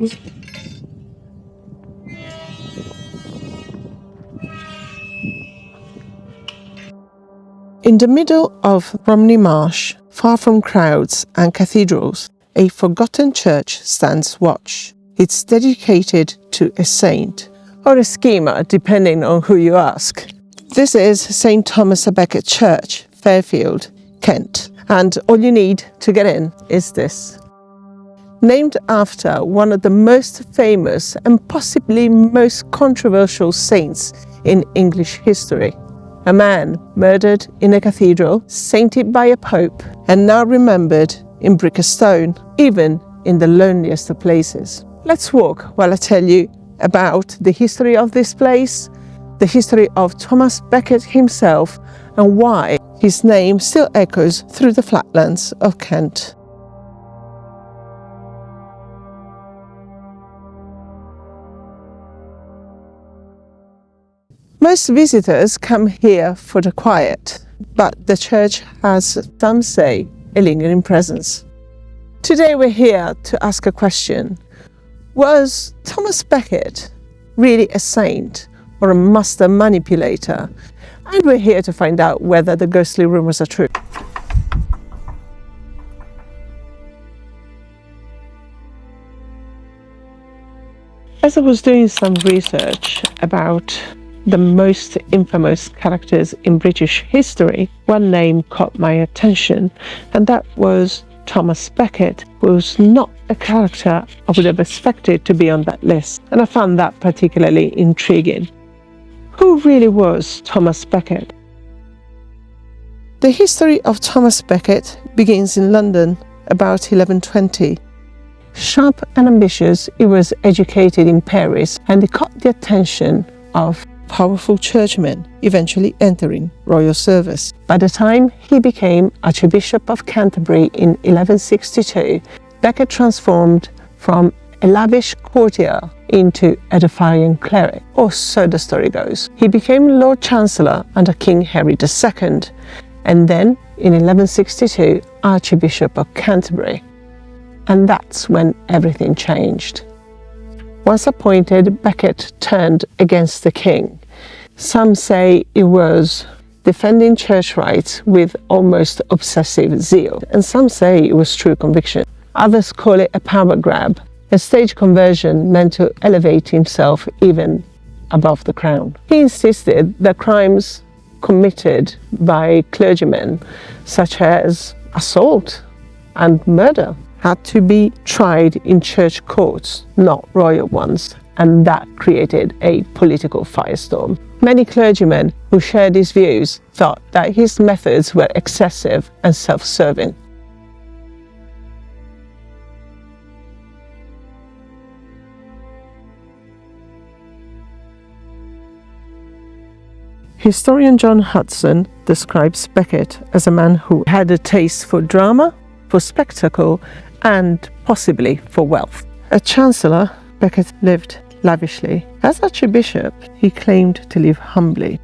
In the middle of Romney Marsh, far from crowds and cathedrals, a forgotten church stands watch. It's dedicated to a saint, or a schema, depending on who you ask. This is St. Thomas à Becket Church, Fairfield, Kent, and all you need to get in is this. Named after one of the most famous and possibly most controversial saints in English history. A man murdered in a cathedral, sainted by a pope, and now remembered in brick and stone, even in the loneliest of places. Let's walk while I tell you about the history of this place, the history of Thomas Becket himself, and why his name still echoes through the flatlands of Kent. Most visitors come here for the quiet, but the church has, some say, a lingering presence. Today we're here to ask a question. Was Thomas Becket really a saint or a master manipulator? And we're here to find out whether the ghostly rumours are true. As I was doing some research about the most infamous characters in British history, one name caught my attention, and that was Thomas Becket, who was not a character I would have expected to be on that list, and I found that particularly intriguing. Who really was Thomas Becket? The history of Thomas Becket begins in London about 1120. Sharp and ambitious, he was educated in Paris, and he caught the attention of powerful churchmen, eventually entering royal service. By the time he became Archbishop of Canterbury in 1162, Becket transformed from a lavish courtier into a defiant cleric, or so the story goes. He became Lord Chancellor under King Henry II, and then in 1162 Archbishop of Canterbury. And that's when everything changed. Once appointed, Becket turned against the king. Some say he was defending church rights with almost obsessive zeal, and some say it was true conviction. Others call it a power grab, a stage conversion meant to elevate himself even above the crown. He insisted that crimes committed by clergymen, such as assault and murder, had to be tried in church courts, not royal ones, and that created a political firestorm. Many clergymen who shared his views thought that his methods were excessive and self-serving. Historian John Hudson describes Becket as a man who had a taste for drama, for spectacle, and possibly for wealth. As Chancellor, Becket lived lavishly. As Archbishop, he claimed to live humbly.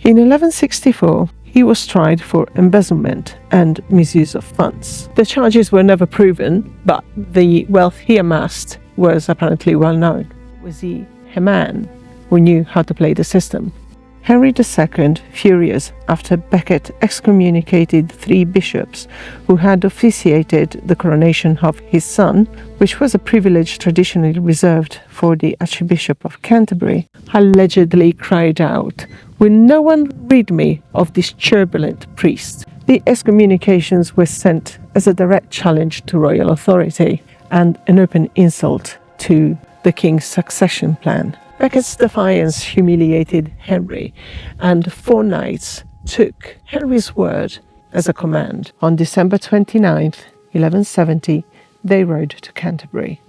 In 1164, he was tried for embezzlement and misuse of funds. The charges were never proven, but the wealth he amassed was apparently well known. Was he a man who knew how to play the system? Henry II, furious after Becket excommunicated 3 bishops who had officiated the coronation of his son, which was a privilege traditionally reserved for the Archbishop of Canterbury, allegedly cried out, "Will no one rid me of this turbulent priest?" The excommunications were sent as a direct challenge to royal authority and an open insult to the king's succession plan. Becket's defiance humiliated Henry, and 4 knights took Henry's word as a command. On December 29th, 1170, they rode to Canterbury,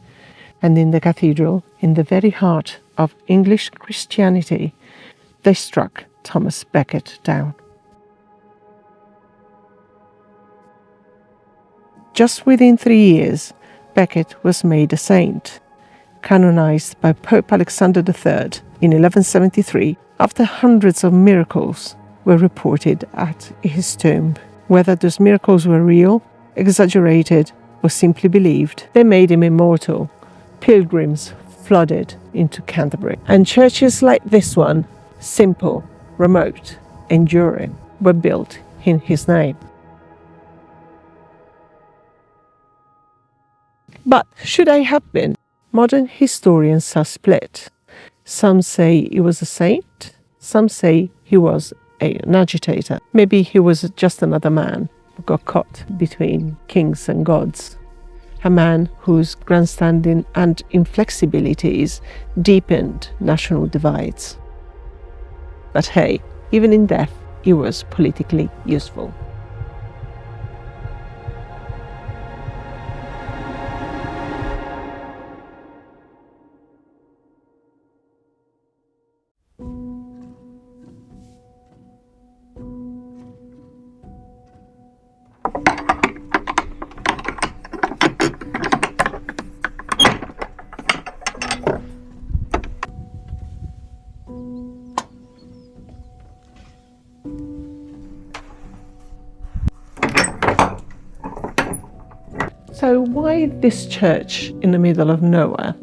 and in the cathedral, in the very heart of English Christianity, they struck Thomas Becket down. Just within 3 years, Becket was made a saint, canonized by Pope Alexander III in 1173, after hundreds of miracles were reported at his tomb. Whether those miracles were real, exaggerated, or simply believed, they made him immortal, pilgrims flooded into Canterbury. And churches like this one, simple, remote, enduring, were built in his name. But should I have been? Modern historians are split. Some say he was a saint, some say he was an agitator. Maybe he was just another man who got caught between kings and gods. A man whose grandstanding and inflexibilities deepened national divides. But hey, even in death, he was politically useful. So why this church in the middle of nowhere?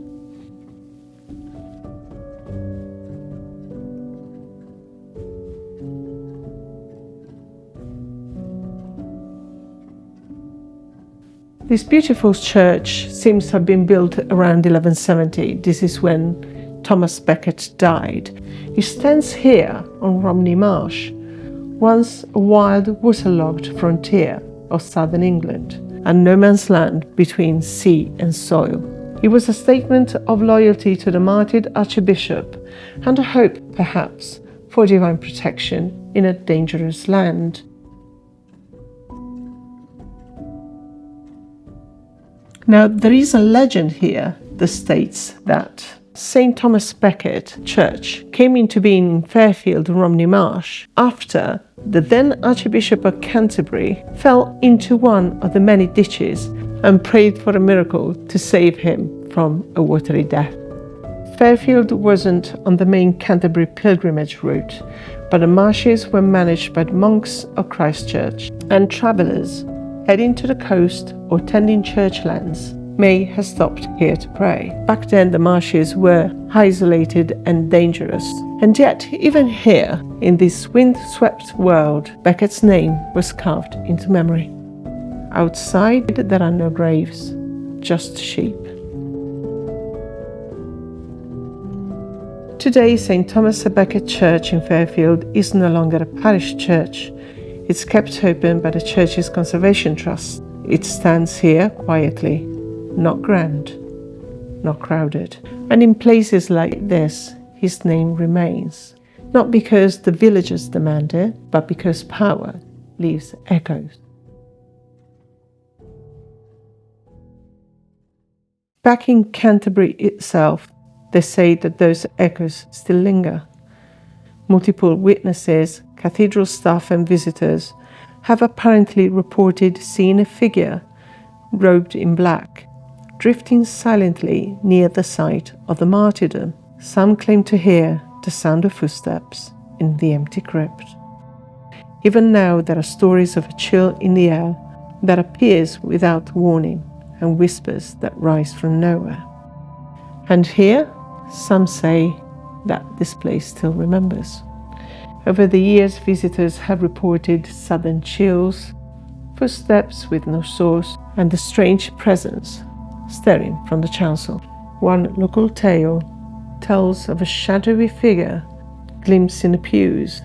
This beautiful church seems to have been built around 1170. This is when Thomas Becket died. It stands here on Romney Marsh, once a wild waterlogged frontier of southern England, and no man's land between sea and soil. It was a statement of loyalty to the martyred Archbishop and a hope, perhaps, for divine protection in a dangerous land. Now, there is a legend here that states that St. Thomas Becket Church came into being in Fairfield, Romney Marsh, after the then Archbishop of Canterbury fell into one of the many ditches and prayed for a miracle to save him from a watery death. Fairfield wasn't on the main Canterbury pilgrimage route, but the marshes were managed by the monks of Christ Church, and travellers heading to the coast or tending church lands may have stopped here to pray. Back then the marshes were isolated and dangerous, and yet even here, in this wind-swept world, Becket's name was carved into memory. Outside there are no graves, just sheep. Today, St. Thomas à Becket Church in Fairfield is no longer a parish church. It's kept open by the church's conservation trust. It stands here quietly, not grand, not crowded. And in places like this, his name remains. Not because the villagers demand it, but because power leaves echoes. Back in Canterbury itself, they say that those echoes still linger. Multiple witnesses, cathedral staff and visitors have apparently reported seeing a figure robed in black, drifting silently near the site of the martyrdom. Some claim to hear the sound of footsteps in the empty crypt. Even now there are stories of a chill in the air that appears without warning and whispers that rise from nowhere. And here, some say that this place still remembers. Over the years, visitors have reported sudden chills, footsteps with no source, and a strange presence staring from the chancel. One local tale tells of a shadowy figure glimpsed in the pews,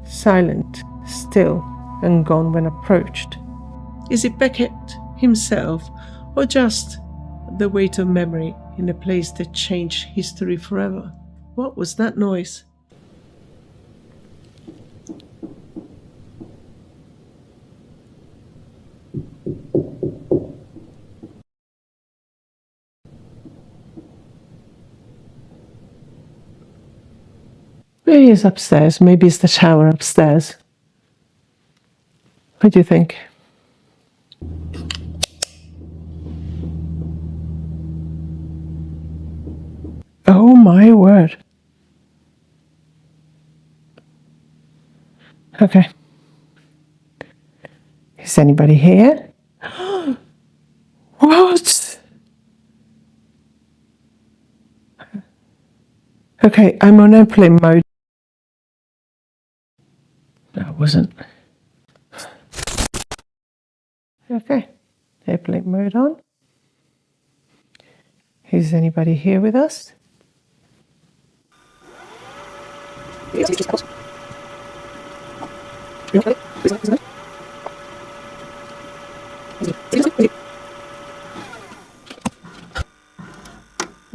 silent, still, and gone when approached. Is it Becket himself, or just the weight of memory in a place that changed history forever? What was that noise? Maybe it's upstairs. Maybe it's the shower upstairs. What do you think? Oh my word. Okay. Is anybody here? What? Okay, I'm on airplane mode. No, it wasn't. Okay, airplane mode on. Is anybody here with us?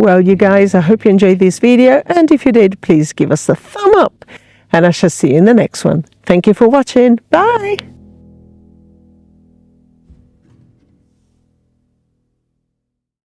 Well, you guys, I hope you enjoyed this video, and if you did, please give us a thumb up, and I shall see you in the next one. Thank you for watching. Bye!